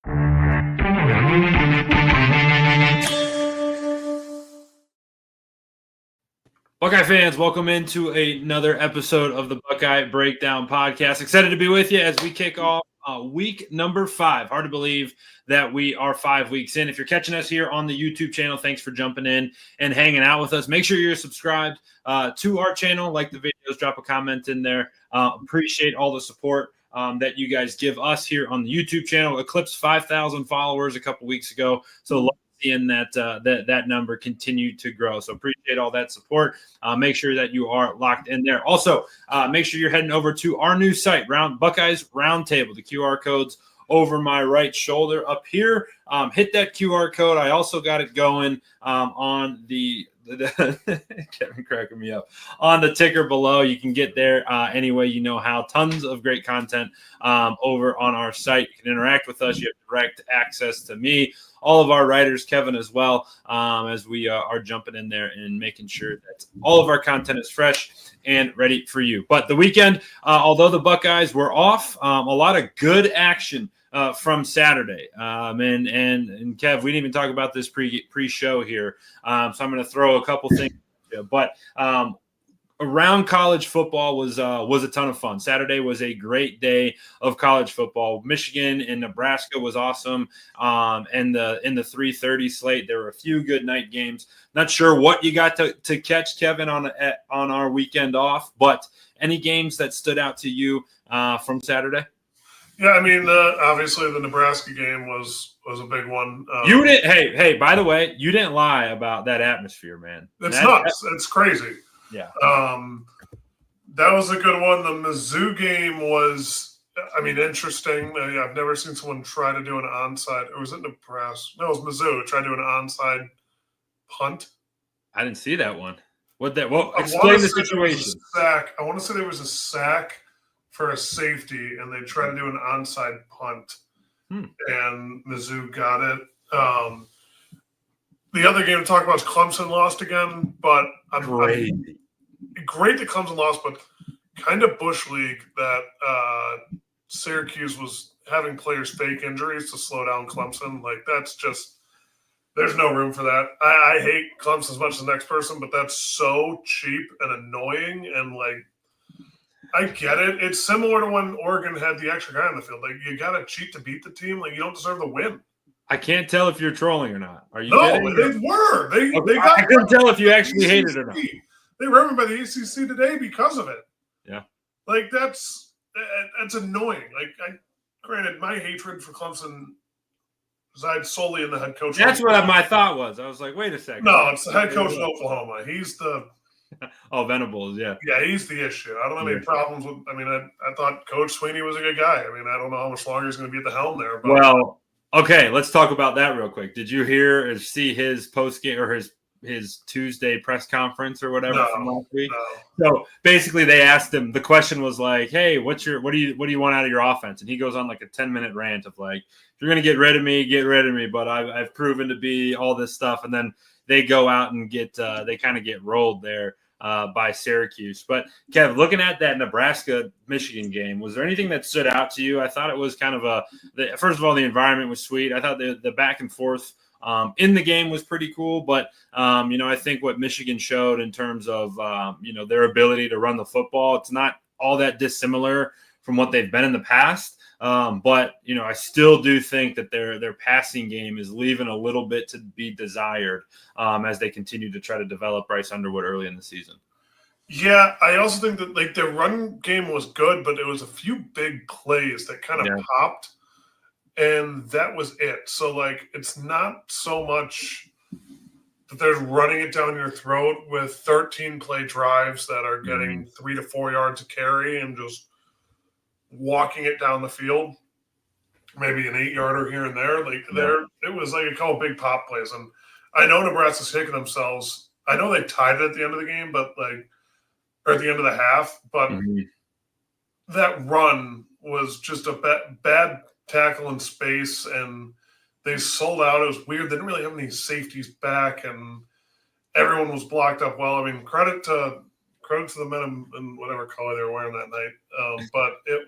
Buckeye fans, welcome into another episode of the Buckeye Breakdown podcast. Excited to be with you as we kick off week number 5. Hard to believe that we are 5 weeks in. If you're catching us here on the YouTube channel, thanks for jumping in and hanging out with us. Make sure you're subscribed to our channel, like the videos, drop a comment in there. Appreciate all the support that you guys give us here on the YouTube channel. Eclipsed 5,000 followers a couple weeks ago, so love seeing that number continue to grow. So appreciate all that support. Make sure that you are locked in there. Also, make sure you're heading over to our new site, Buckeyes Roundtable. The QR code's over my right shoulder up here. Hit that QR code. I also got it going on the Kevin cracking me up on the ticker below. You can get there any way you know how. Tons of great content over on our site. You can interact with us. You have direct access to me, all of our writers, Kevin as well, as we are jumping in there and making sure that all of our content is fresh and ready for you. But the weekend, although the Buckeyes were off, a lot of good action from Saturday. And Kev, we didn't even talk about this pre-show here, so I'm going to throw a couple things at you. But around college football was a ton of fun. Saturday was a great day of college football. Michigan and Nebraska was awesome. And in the 3:30 slate, there were a few good night games. Not sure what you got to catch, Kevin, on our weekend off, but any games that stood out to you from Saturday? Yeah, I mean, obviously the Nebraska game was a big one. You didn't. Hey, by the way, you didn't lie about that atmosphere, man. It's nuts. It's crazy. Yeah. That was a good one. The Mizzou game was, I mean, interesting. I've never seen someone try to do an onside. Or was it Nebraska? No, it was Mizzou. Try to do an onside punt. I didn't see that one. Explain the situation. I want to say there was a sack for a safety, and they tried to do an onside punt, and Mizzou got it. The other game to talk about is Clemson lost again, but great that Clemson lost, but kind of bush league that Syracuse was having players fake injuries to slow down Clemson. Like, that's just – there's no room for that. I hate Clemson as much as the next person, but that's so cheap and annoying, and, like, I get it. It's similar to when Oregon had the extra guy on the field. Like, you got to cheat to beat the team. Like, you don't deserve the win. I can't tell if you're trolling or not. Are you kidding? No, they were. I couldn't tell if you actually hated it or not. They were remembered by the ACC today because of it. Yeah. Like, that's annoying. Like, granted, my hatred for Clemson resides solely in the head coach. That's what my thought was. I was like, wait a second. No, it's the head coach in Oklahoma. He's the – Oh, Venables, yeah. Yeah, he's the issue. I don't have any problems with – I mean, I thought Coach Sweeney was a good guy. I mean, I don't know how much longer he's going to be at the helm there. But. Well, okay, let's talk about that real quick. Did you hear or see his post-game or his Tuesday press conference or whatever from last week? No. So basically they asked him – the question was like, hey, what do you want out of your offense? And he goes on like a 10-minute rant of like, if you're going to get rid of me, but I've proven to be all this stuff. And then they go out and they kind of get rolled there. By Syracuse. But, Kev, looking at that Nebraska-Michigan game, was there anything that stood out to you? I thought it was kind of first of all, the environment was sweet. I thought the back and forth in the game was pretty cool. But, I think what Michigan showed in terms of, their ability to run the football, it's not all that dissimilar from what they've been in the past. But I still do think that their passing game is leaving a little bit to be desired as they continue to try to develop Bryce Underwood early in the season. Yeah, I also think that like their run game was good, but it was a few big plays that kind of popped, and that was it. So like it's not so much that they're running it down your throat with 13 play drives that are getting 3 to 4 yards a carry and just walking it down the field, maybe an 8-yarder here and there. Like it was like a couple big pop plays. And I know Nebraska's kicking themselves. I know they tied it at the end of the game, or at the end of the half, but that run was just a bad tackle in space, and they sold out. It was weird. They didn't really have any safeties back, and everyone was blocked up well. I mean, credit to the men in whatever color they were wearing that night. But it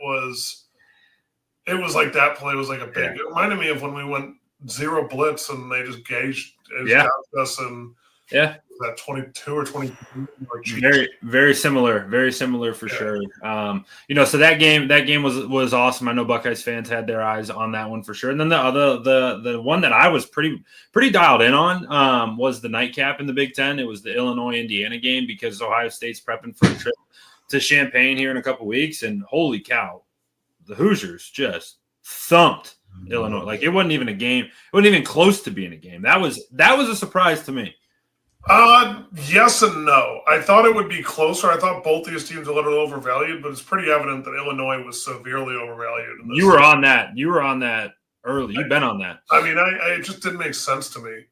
It was like that play was like a big. It reminded me of when we went zero blitz and they just gauged us and that 22 or 23. Very similar for sure. So that game was awesome. I know Buckeyes fans had their eyes on that one for sure. And then the one that I was pretty dialed in on was the nightcap in the Big Ten. It was the Illinois-Indiana game because Ohio State's prepping for a trip to Champaign here in a couple weeks, and holy cow, the Hoosiers just thumped Illinois. Like, it wasn't even a game. It wasn't even close to being a game. That was a surprise to me. Yes and no. I thought it would be closer. I thought both these teams are a little overvalued, but it's pretty evident that Illinois was severely overvalued. You were on that. You were on that early. You've been on that. I mean, it just didn't make sense to me.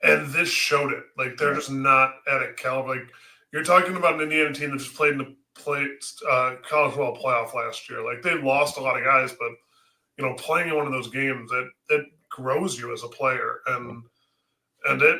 And this showed it. Like, they're just not at a caliber. Like, you're talking about an Indiana team that just played in the college football playoff last year. Like, they lost a lot of guys, but playing in one of those games that grows you as a player, and it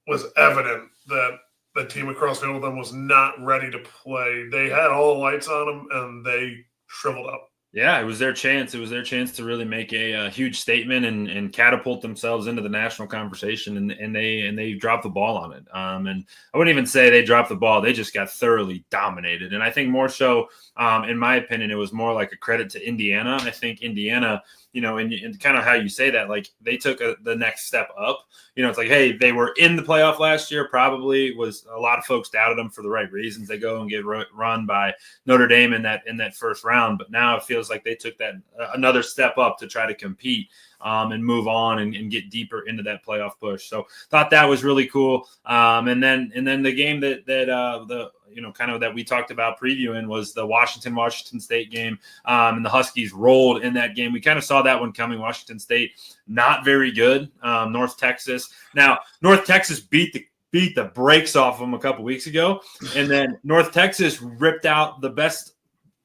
was evident that the team across the field with them was not ready to play. They had all the lights on them, and they shriveled up. Yeah, it was their chance. It was their chance to really make a huge statement and catapult themselves into the national conversation, and they dropped the ball on it. And I wouldn't even say they dropped the ball; they just got thoroughly dominated. And I think more so, in my opinion, it was more like a credit to Indiana. I think Indiana, and kind of how you say that, like, they took the next step up. It's like, hey, they were in the playoff last year. Probably was a lot of folks doubted them for the right reasons. They go and get run by Notre Dame in that first round, but now it feels like they took that another step up to try to compete and move on and get deeper into that playoff push. So thought that was really cool. And then the game that we talked about previewing was the Washington State game. And the Huskies rolled in that game. We kind of saw that one coming. Washington State, not very good. North Texas. Now, North Texas beat the brakes off them a couple weeks ago. And then North Texas ripped out the best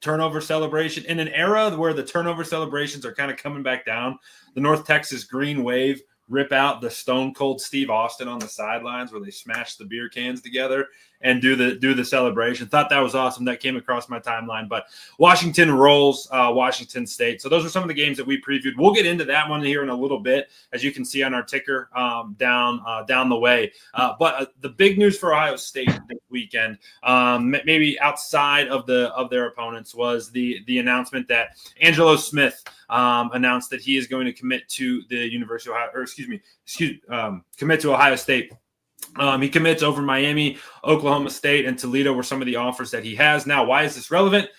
turnover celebration in an era where the turnover celebrations are kind of coming back down. The North Texas Green Wave rip out the Stone Cold Steve Austin on the sidelines where they smash the beer cans together and do the celebration. Thought that was awesome. That came across my timeline. But Washington rolls Washington State. So those are some of the games that we previewed. We'll get into that one here in a little bit, as you can see on our ticker down the way. But the big news for Ohio State this weekend, maybe outside of their opponents, was the announcement that Angelo Smith announced that he is going to commit to the University of Ohio, commit to Ohio State. He commits over Miami, Oklahoma State, and Toledo were some of the offers that he has. Now, why is this relevant?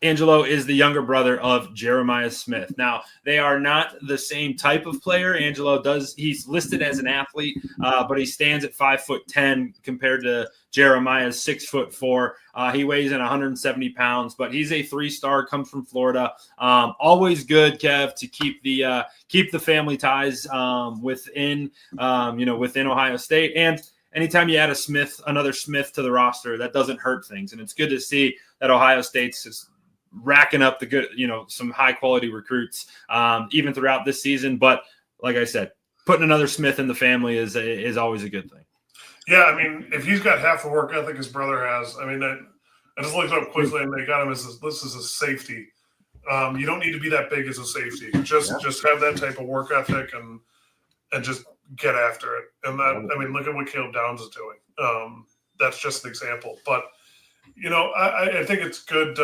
Angelo is the younger brother of Jeremiah Smith. Now, they are not the same type of player. He's listed as an athlete, but he stands at 5'10" compared to Jeremiah's 6'4". He weighs in 170 pounds, but he's a 3-star, comes from Florida. Always good, Kev, to keep the family ties within Ohio State. And anytime you add another Smith to the roster, that doesn't hurt things. And it's good to see that Ohio State's just racking up the good, some high quality recruits even throughout this season. But like I said, putting another Smith in the family is always a good thing. Yeah, I mean, if he's got half the work ethic his brother has, I mean, I just looked up quickly and they got him as this is a safety. You don't need to be that big as a safety. Just have that type of work ethic and just get after it. And that, I mean, look at what Caleb Downs is doing. That's just an example. But I think it's good.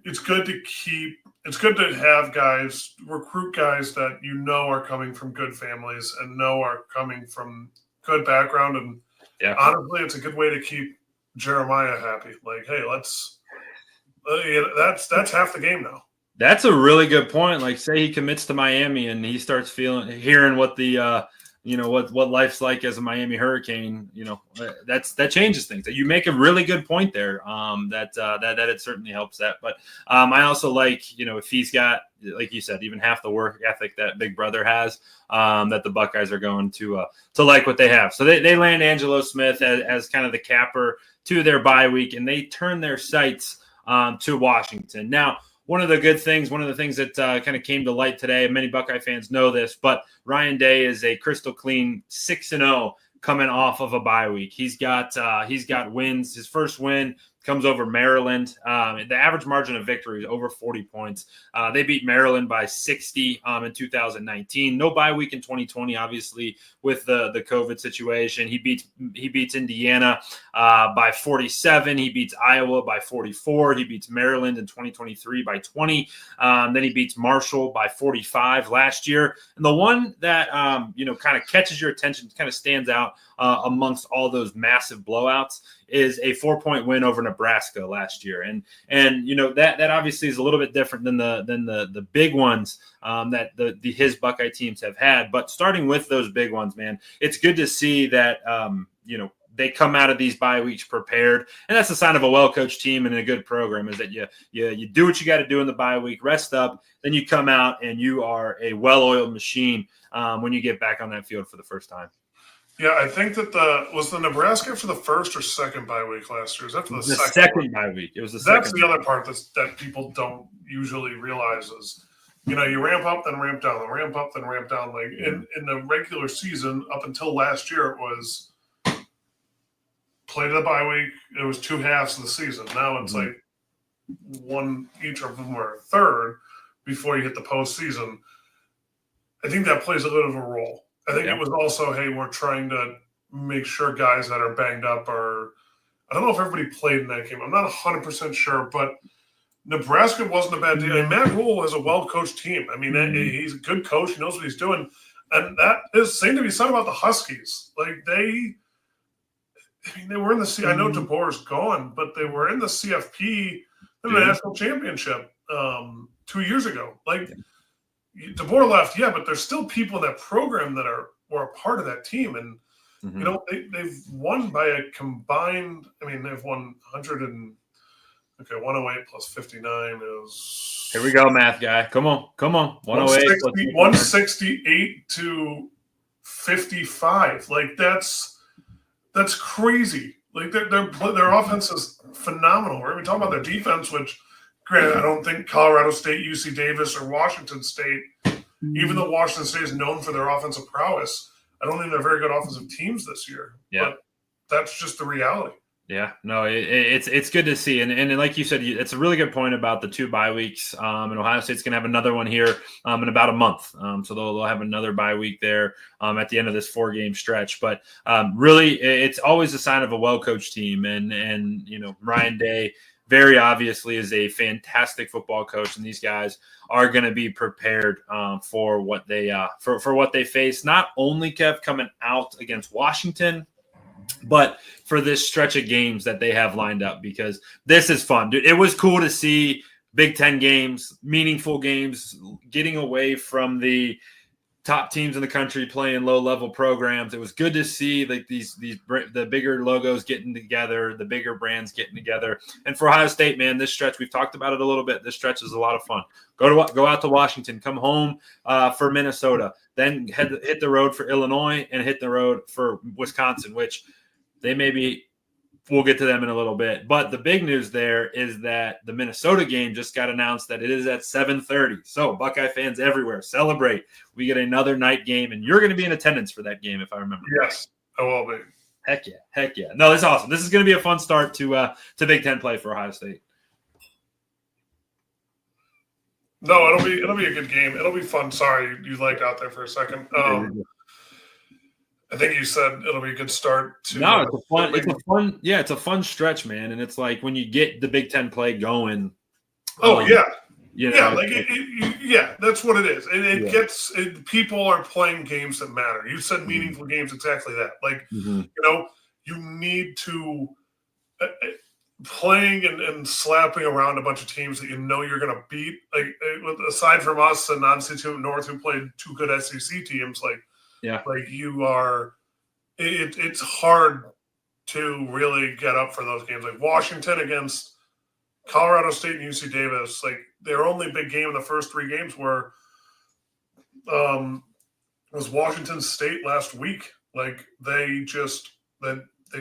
It's good to have guys, recruit guys that are coming from good families and are coming from good background. And honestly, it's a good way to keep Jeremiah happy. Like, hey, that's half the game now. That's a really good point. Like, say he commits to Miami and he starts hearing what the what life's like as a Miami Hurricane, that changes things. You make a really good point there. That it certainly helps that. But I also like, if he's got, like you said, even half the work ethic that big brother has, that the Buckeyes are going to like what they have. So they land Angelo Smith as kind of the capper to their bye week, and they turn their sights to Washington. Now, one of the things that kind of came to light today, many Buckeye fans know this, but Ryan Day is a crystal clean 6-0 coming off of a bye week. He's got wins. His first win comes over Maryland. The average margin of victory is over 40 points. They beat Maryland by 60 in 2019. No bye week in 2020, obviously, with the COVID situation. He beats Indiana by 47. He beats Iowa by 44. He beats Maryland in 2023 by 20. Then he beats Marshall by 45 last year. And the one that kind of catches your attention, kind of stands out amongst all those massive blowouts, is a 4-point win over Nebraska last year. And that obviously is a little bit different than the big ones that his Buckeye teams have had. But starting with those big ones, man, it's good to see that they come out of these bye weeks prepared, and that's a sign of a well-coached team and a good program, is that you do what you got to do in the bye week, rest up, then you come out and you are a well-oiled machine when you get back on that field for the first time. Yeah, I think that was the Nebraska for the first or second bye week last year. Is that for the second bye week? It was the second. That's the other part that people don't usually realize is, you ramp up, then ramp down, then ramp up, then ramp down. Like in the regular season, up until last year, it was play to the bye week. It was 2 halves of the season. Now it's like one, each of them were a third before you hit the postseason. I think that plays a little bit of a role. I think it was also, hey, we're trying to make sure guys that are banged up are – I don't know if everybody played in that game. I'm not 100% sure, but Nebraska wasn't a bad team. I mean, Matt Rhule is a well-coached team. I mean, he's a good coach. He knows what he's doing. And that is same to be said about the Huskies. Like, they were in the – I know DeBoer's gone, but they were in the CFP, in the national championship 2 years ago. Like – DeBoer left, but there's still people in that program that were a part of that team, and they've won by a combined. I mean, they've won 108 plus 59 is. Here we go, math guy. Come on, 108, 168 to 55. Like that's crazy. Like their offense is phenomenal. Right? We talk about their defense, which. Granted, I don't think Colorado State, UC Davis, or Washington State, even though Washington State is known for their offensive prowess, I don't think they're very good offensive teams this year. Yeah. But that's just the reality. Yeah, no, it's good to see. And like you said, it's a really good point about the 2 bye weeks. And Ohio State's going to have another one here in about a month. So they'll have another bye week there at the end of this 4-game stretch. But really, it's always a sign of a well-coached team. And Ryan Day – very obviously is a fantastic football coach, and these guys are going to be prepared for what they for what they face. Not only Kev coming out against Washington, but for this stretch of games that they have lined up, because this is fun, dude. It was cool to see Big Ten games, meaningful games, getting away from the top teams in the country playing low-level programs. It was good to see like the bigger logos getting together, the bigger brands getting together. And for Ohio State, man, this stretch, we've talked about it a little bit. This stretch is a lot of fun. Go out to Washington, come home for Minnesota, then hit the road for Illinois and hit the road for Wisconsin, which they may be. We'll get to them in a little bit. But the big news there is that the Minnesota game just got announced that it is at 7:30. So Buckeye fans everywhere, celebrate. We get another night game, and you're going to be in attendance for that game, if I remember. Yes, I will be. Heck yeah. No, that's awesome. This is going to be a fun start to Big Ten play for Ohio State. No, it'll be a good game. It'll be fun. Sorry, you lagged out there for a second. I think you said it'll be a good start. It's a fun stretch, man. And it's like when you get the Big Ten play going. That's what it is. And people are playing games that matter. You said meaningful games, exactly that. Like, you need to playing and slapping around a bunch of teams that you're going to beat. Like, aside from us and obviously North, who played 2 good SEC teams, it's hard to really get up for those games. Like Washington against Colorado State and UC Davis, like their only big game in the first 3 games was Washington State last week. Like they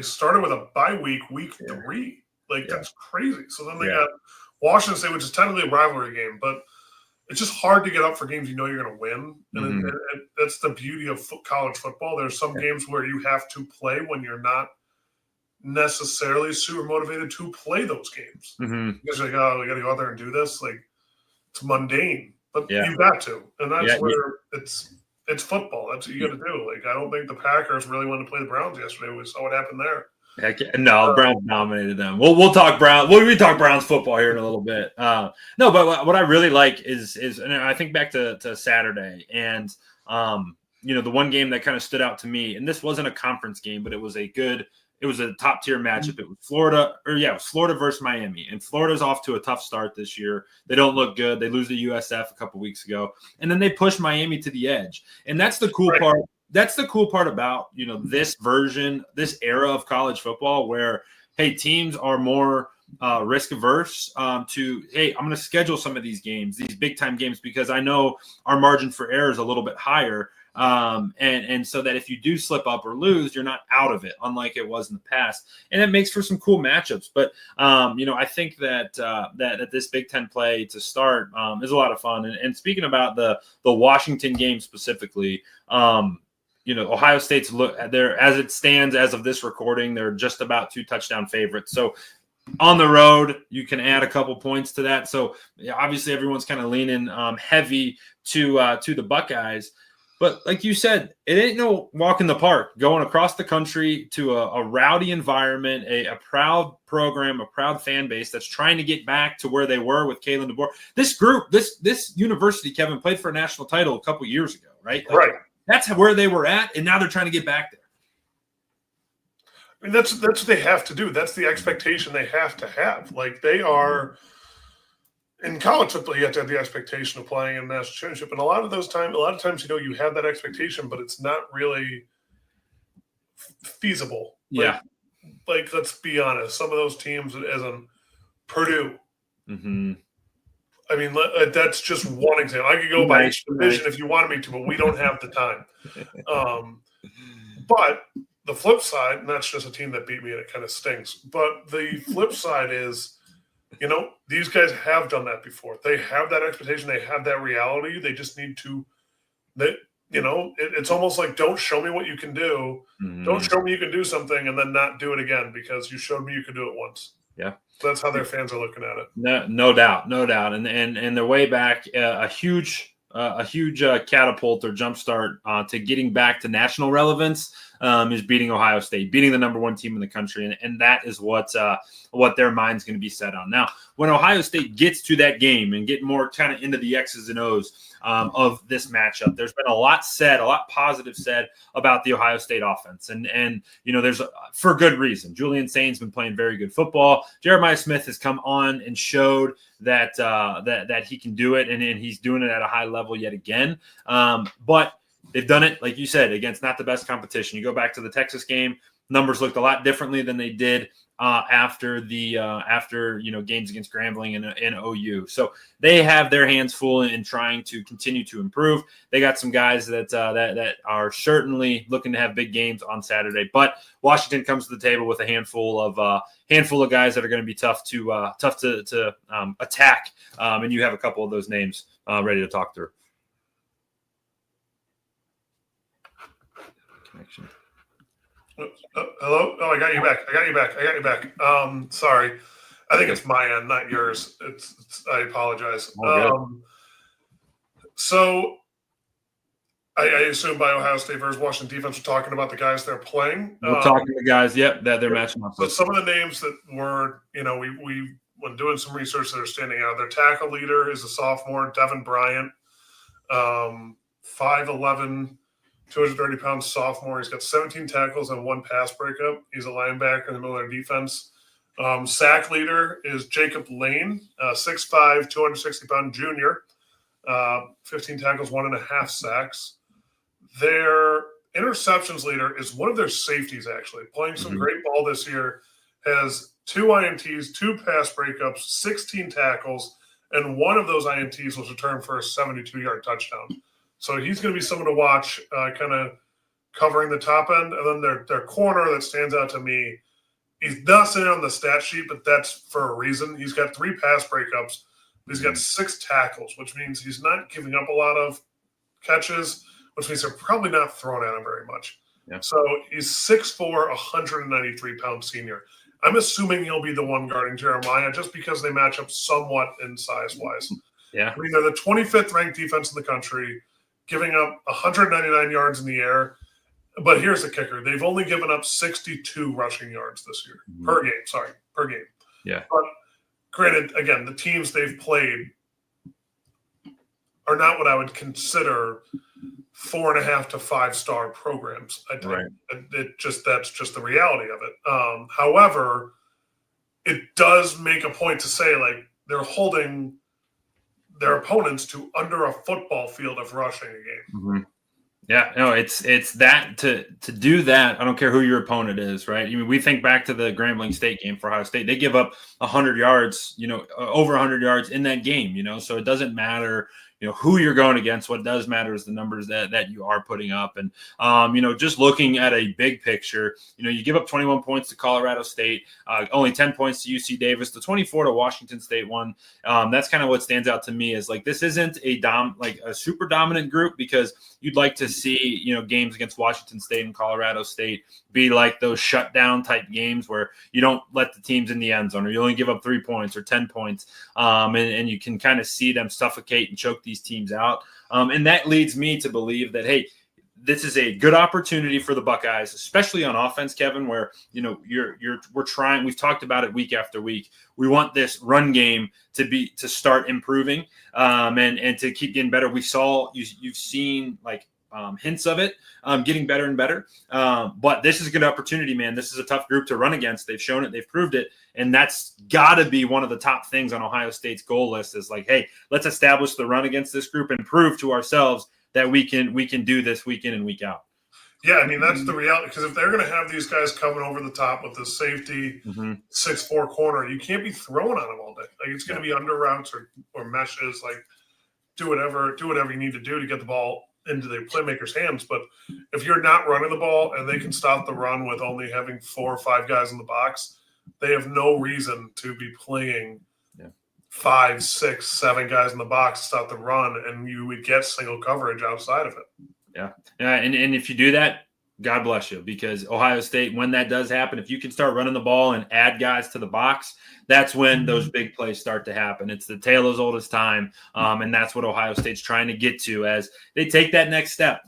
started with a bye week 3. That's crazy. So then they got Washington State, which is technically a rivalry game, but it's just hard to get up for games you're going to win. And that's the beauty of college football. There's some games where you have to play when you're not necessarily super motivated to play those games. Mm-hmm. Because you're like, oh, we got to go out there and do this. Like, it's mundane, but Yeah. you've got to. And that's Yeah, where it's football. That's what you got to do. Like, I don't think the Packers really wanted to play the Browns yesterday. We saw what happened there. Heck yeah. No, Browns dominated them. We'll talk Browns. We talk Browns football here in a little bit. No, but what I really like is, and I think back to Saturday, and the one game that kind of stood out to me, and this wasn't a conference game, but it was a top tier matchup. It was Florida versus Miami, and Florida's off to a tough start this year. They don't look good. They lose to USF a couple weeks ago, and then they push Miami to the edge, and that's the cool part. That's the cool part about, this era of college football where, hey, teams are more risk averse hey, I'm going to schedule some of these games, these big time games, because I know our margin for error is a little bit higher. And so that if you do slip up or lose, you're not out of it, unlike it was in the past. And it makes for some cool matchups. But, I think that this Big Ten play to start is a lot of fun. And speaking about the Washington game specifically, Ohio State's there as it stands as of this recording. They're just about 2 touchdown favorites. So on the road, you can add a couple points to that. So obviously everyone's kind of leaning heavy to the Buckeyes. But like you said, it ain't no walk in the park going across the country to a rowdy environment, a proud program, a proud fan base that's trying to get back to where they were with Kalen DeBoer. This group, this university, Kevin, played for a national title a couple years ago, right? Right. That's where they were at, and now they're trying to get back there. I mean, that's what they have to do. That's the expectation they have to have. Like, they are in college football, you have to have the expectation of playing in a national championship, and a lot of times, you have that expectation, but it's not really feasible. Yeah. Like let's be honest, some of those teams, as in Purdue. Mm-hmm. I mean, that's just one example. I could go by each division if you wanted me to, but we don't have the time. But the flip side, and that's just a team that beat me and it kind of stinks. But the flip side is, these guys have done that before. They have that expectation. They have that reality. They just need to, it's almost like, don't show me what you can do. Mm-hmm. Don't show me you can do something and then not do it again because you showed me you could do it once. Yeah. That's how their fans are looking at it. No doubt. And their way back, a huge catapult or jumpstart to getting back to national relevance is beating Ohio State, beating the number 1 team in the country, and that is what their mind's going to be set on. Now, when Ohio State gets to that game and get more kind of into the X's and O's of this matchup, there's been a lot positive said about the Ohio State offense, and there's for good reason. Julian Saint's been playing very good football. Jeremiah Smith has come on and showed that he can do it, and he's doing it at a high level yet again. But they've done it, like you said, against not the best competition. You go back to the Texas game, numbers looked a lot differently than they did after games against Grambling and OU. So they have their hands full in trying to continue to improve. They got some guys that are certainly looking to have big games on Saturday. But Washington comes to the table with a handful of guys that are going to be tough to attack. And you have a couple of those names ready to talk through. Connection. Hello? Oh, I got you back. Sorry. I think it's my end, not yours. I apologize. So I assume by Ohio State versus Washington defense, we're talking about the guys they're playing. We're talking to the guys, that they're matching up. So some of the names that were, we when doing some research that are standing out, their tackle leader is a sophomore, Devin Bryant, 5'11", 230-pound sophomore. He's got 17 tackles and 1 pass breakup. He's a linebacker in the middle of their defense. Sack leader is Jacob Lane, 6'5", 260-pound junior, 15 tackles, 1.5 sacks. Their interceptions leader is one of their safeties, actually, playing some great ball this year, has 2 INTs, 2 pass breakups, 16 tackles, and one of those INTs was returned for a 72-yard touchdown. So he's going to be someone to watch, kind of covering the top end. And then their corner that stands out to me, he's not sitting on the stat sheet, but that's for a reason. He's got 3 pass breakups. He's got 6 tackles, which means he's not giving up a lot of catches, which means they're probably not throwing at him very much. Yeah. So he's 6'4", 193-pound senior. I'm assuming he'll be the one guarding Jeremiah just because they match up somewhat in size-wise. Yeah. I mean, they're the 25th ranked defense in the country, giving up 199 yards in the air. But here's the kicker. They've only given up 62 rushing yards this year. Per game. Yeah. But granted, again, the teams they've played are not what I would consider 4.5 to 5-star programs. I think that's just the reality of it. However, it does make a point to say, like, they're holding their opponents to under a football field of rushing a game. Mm-hmm. Yeah, no, it's that to do that. I don't care who your opponent is, right? I mean, we think back to the Grambling State game for Ohio State. They give up 100 yards, over 100 yards in that game, so it doesn't matter, who you're going against. What does matter is the numbers that you are putting up. And, just looking at a big picture, you give up 21 points to Colorado State, only 10 points to UC Davis, the 24 to Washington State one. That's kind of what stands out to me is like, this isn't a super dominant group, because you'd like to see, games against Washington State and Colorado State be like those shutdown type games where you don't let the teams in the end zone, or you only give up 3 points or 10 points. And you can kind of see them suffocate and choke these teams out. And that leads me to believe that, hey, this is a good opportunity for the Buckeyes, especially on offense, Kevin, where, we're trying, we've talked about it week after week. We want this run game to start improving, and to keep getting better. You've seen hints of it, getting better and better. But this is a good opportunity, man. This is a tough group to run against. They've shown it, they've proved it. And that's got to be one of the top things on Ohio State's goal list is like, hey, let's establish the run against this group and prove to ourselves that we can do this week in and week out. Yeah, I mean, that's the reality. Because if they're going to have these guys coming over the top with the safety 6'4" corner, you can't be throwing on them all day. Like, it's going to be under routes or meshes. Like, do whatever you need to do to get the ball into the playmakers' hands. But if you're not running the ball and they can stop the run with only having 4 or 5 guys in the box, they have no reason to be playing 5, 6, 7 guys in the box to stop the run, and you would get single coverage outside of it. Yeah. And if you do that, God bless you, because Ohio State, when that does happen, if you can start running the ball and add guys to the box, that's when those big plays start to happen. It's the tale as old as time, and that's what Ohio State's trying to get to as they take that next step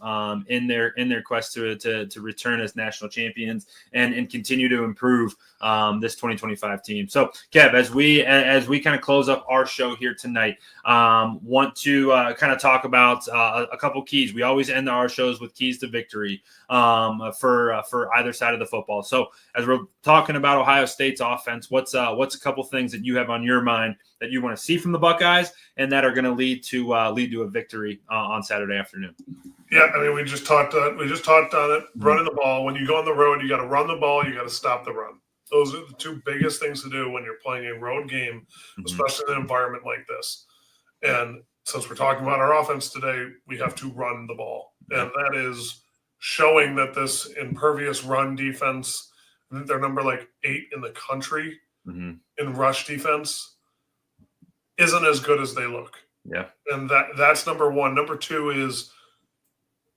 in their quest to return as national champions and continue to improve this 2025 team. So, Kev, as we kind of close up our show here tonight, want to kind of talk about a couple keys. We always end our shows with keys to victory for either side of the football. So, as we're talking about Ohio State's offense, what's a couple things that you have on your mind that you want to see from the Buckeyes and that are going to lead to a victory on Saturday afternoon? Yeah, I mean, we just talked on it. Running the ball. When you go on the road, you got to run the ball. You got to stop the run. Those are the two biggest things to do when you're playing a road game, especially in an environment like this. And since we're talking about our offense today, we have to run the ball. And that is showing that this impervious run defense, I think they're number 8 in the country in rush defense, isn't as good as they look. Yeah. And that's number one. Number two is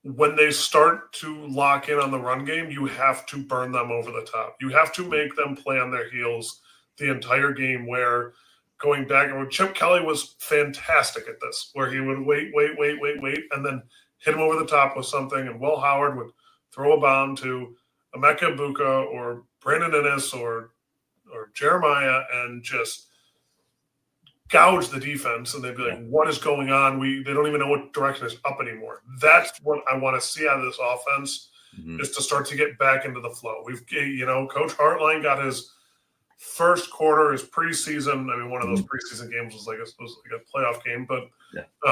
when they start to lock in on the run game, you have to burn them over the top. You have to make them play on their heels the entire game, where going back, and Chip Kelly was fantastic at this, where he would wait, and then hit him over the top with something, and Will Howard would throw a bomb to Emeka Buka or Brandon Innes or Jeremiah and just gouge the defense, and they'd be like, what is going on? They don't even know what direction is up anymore. That's what I want to see out of this offense, is to start to get back into the flow. Coach Hartline got his first quarter, his preseason. I mean, one of those preseason games was like a playoff game, but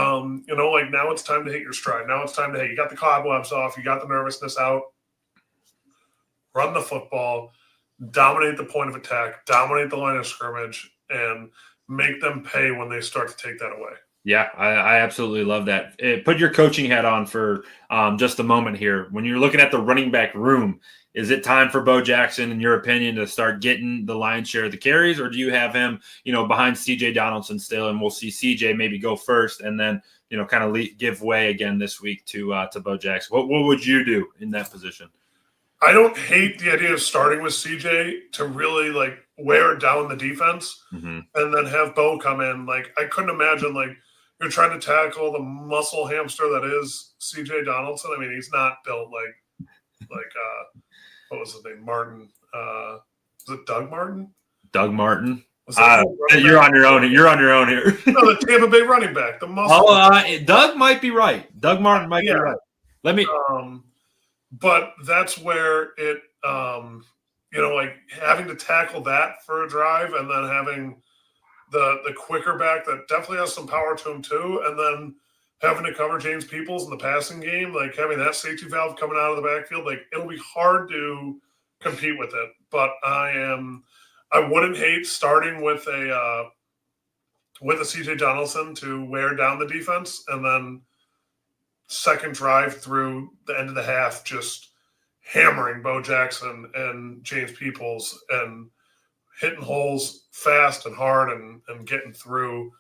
now it's time to hit your stride. Now it's time to, you got the cobwebs off, you got the nervousness out, run the football, dominate the point of attack, dominate the line of scrimmage, and make them pay when they start to take that away. Yeah, I absolutely love that. Put your coaching hat on for just a moment here. When you're looking at the running back room, is it time for Bo Jackson, in your opinion, to start getting the lion's share of the carries, or do you have him, behind C.J. Donaldson still, and we'll see C.J. maybe go first and then, kind of give way again this week to Bo Jackson? What would you do in that position? I don't hate the idea of starting with CJ to really like wear down the defense and then have Bo come in. Like I couldn't imagine like you're trying to tackle the muscle hamster that is CJ Donaldson. I mean, he's not built like what was his name? Martin. Was it Doug Martin? Doug Martin. You're on your own. You're on your own here. No, the Tampa Bay running back. The muscle. Doug might be right. Doug Martin might be right. Let me. But that's where it, like having to tackle that for a drive and then having the quicker back that definitely has some power to him too, and then having to cover James Peoples in the passing game, like having that safety valve coming out of the backfield, like it'll be hard to compete with it. But I wouldn't hate starting with a CJ Donaldson to wear down the defense, and then second drive through the end of the half, just hammering Bo Jackson and James Peoples and hitting holes fast and hard and getting through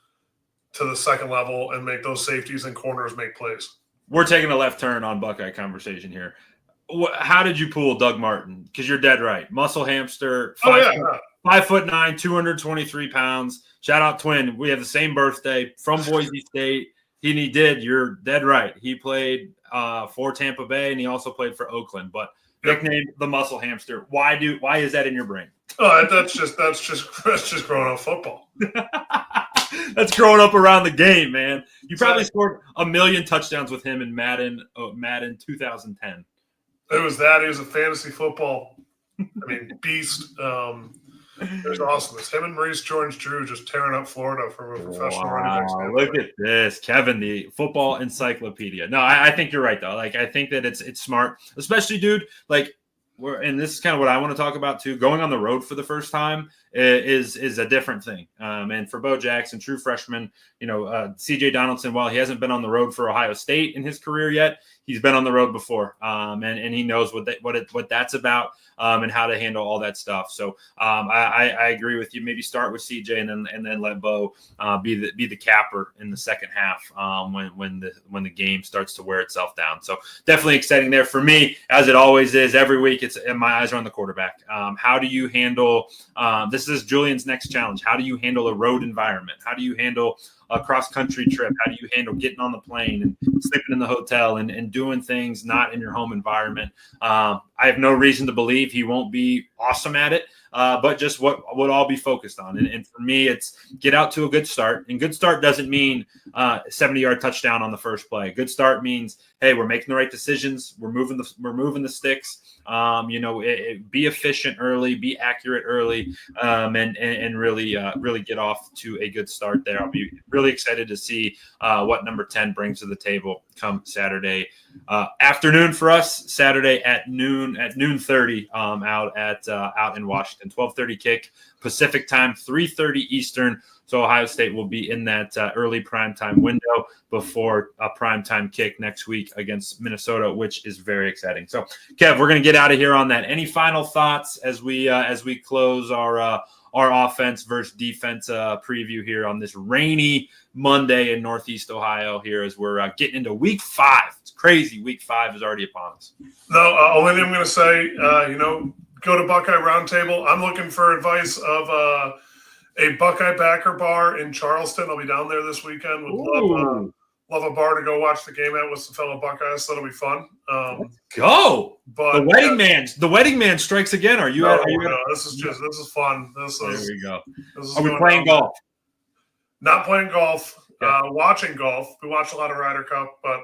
to the second level and make those safeties and corners make plays. We're taking a left turn on Buckeye conversation here. How did you pull Doug Martin? Because you're dead right. Muscle hamster, 5'9", 223 pounds. Shout out twin. We have the same birthday, from Boise State. He did. You're dead right. He played for Tampa Bay, and he also played for Oakland. But nicknamed the Muscle Hamster. Why is that in your brain? Oh, that's just growing up football. That's growing up around the game, man. You probably scored 1 million touchdowns with him in Madden 2010. It was that. He was a fantasy football. Beast. There's awesomeness. Him and Maurice Jones-Drew just tearing up Florida from a professional running back. Look at this, Kevin, the football encyclopedia. No, I think you're right though. Like I think that it's smart, especially, dude. Like and this is kind of what I want to talk about too. Going on the road for the first time is a different thing. And for Bo Jackson, true freshman, CJ Donaldson, while he hasn't been on the road for Ohio State in his career yet, he's been on the road before, and he knows what that's about, and how to handle all that stuff. So I agree with you. Maybe start with CJ and then let Bo be the capper in the second half when the game starts to wear itself down. So definitely exciting there for me, as it always is every week. My eyes are on the quarterback. How do you handle this is Julian's next challenge? How do you handle a road environment? How do you handle a cross-country trip? How do you handle getting on the plane and sleeping in the hotel and doing things not in your home environment? I have no reason to believe he won't be awesome at it, but just what I'll be focused on. And for me, it's get out to a good start. And good start doesn't mean 70-yard touchdown on the first play. Good start means, hey, we're making the right decisions. We're moving the sticks. Be efficient early, be accurate early, and really get off to a good start there. I'll be really excited to see what number 10 brings to the table come Saturday afternoon for us. Saturday at noon 30 out in Washington. 12:30 kick Pacific time, 3:30 Eastern. So Ohio State will be in that early primetime window before a primetime kick next week against Minnesota, which is very exciting. So, Kev, we're going to get out of here on that. Any final thoughts as we close our offense versus defense preview here on this rainy Monday in Northeast Ohio here as we're getting into Week 5. It's crazy. Week 5 is already upon us. No, only thing I'm going to say, go to Buckeye Roundtable. I'm looking for advice of a Buckeye backer bar in Charleston. I'll be down there this weekend. Would love a bar to go watch the game at with some fellow Buckeyes. So that'll be fun. Let's go. But the wedding man strikes again. Are you? No, this is fun. There we go. Are we playing golf? Not playing golf. Yeah. Watching golf. We watch a lot of Ryder Cup, but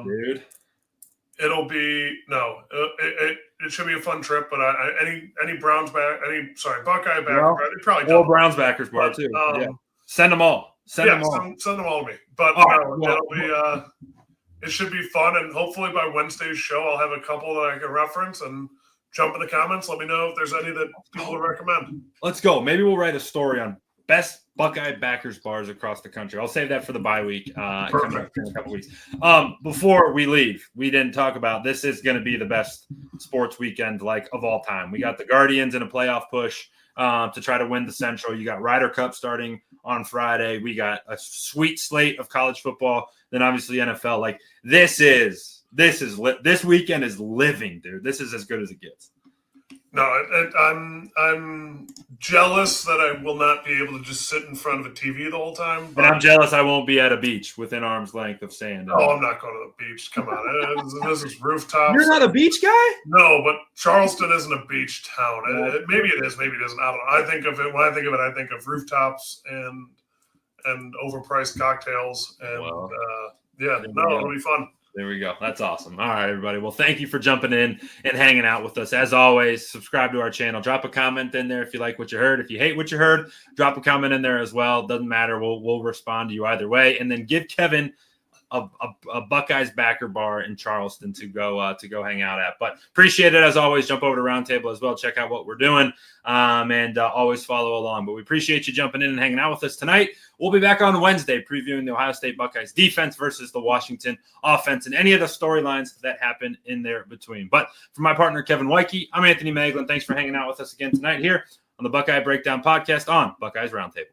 dude, it'll be it should be a fun trip. But any Buckeye backer, probably all Browns backers bar too. Send them all. Send them all to me. But it'll be it should be fun, and hopefully by Wednesday's show I'll have a couple that I can reference and jump in the comments. Let me know if there's any that people would recommend. Let's go. Maybe we'll write a story on best Buckeye backers bars across the country. I'll save that for the bye week coming up in a couple weeks. Before we leave, we didn't talk about this is going to be the best sports weekend of all time. We got the Guardians in a playoff push to try to win the Central. You got Ryder Cup starting on Friday. We got a sweet slate of college football. Then obviously NFL. This is this weekend is living, dude. This is as good as it gets. No, I'm jealous that I will not be able to just sit in front of a TV the whole time. But I'm jealous I won't be at a beach within arm's length of sand. Oh, I'm not going to the beach. Come on. This is rooftops. You're not a beach guy? No, but Charleston isn't a beach town. Maybe it is. Maybe it isn't. I don't know. I think of it. When I think of it, I think of rooftops and overpriced cocktails. And it'll be fun. There we go. That's awesome. All right, everybody. Well, thank you for jumping in and hanging out with us. As always, subscribe to our channel. Drop a comment in there if you like what you heard. If you hate what you heard, drop a comment in there as well. Doesn't matter. We'll respond to you either way. And then give Kevin a Buckeyes backer bar in Charleston to go hang out at. But appreciate it as always. Jump over to Roundtable as well. Check out what we're doing and always follow along. But we appreciate you jumping in and hanging out with us tonight. We'll be back on Wednesday previewing the Ohio State Buckeyes defense versus the Washington offense and any of the storylines that happen in there between. But for my partner, Kevin Woidke, I'm Anthony Moeglin. Thanks for hanging out with us again tonight here on the Buckeye Breakdown podcast on Buckeyes Roundtable.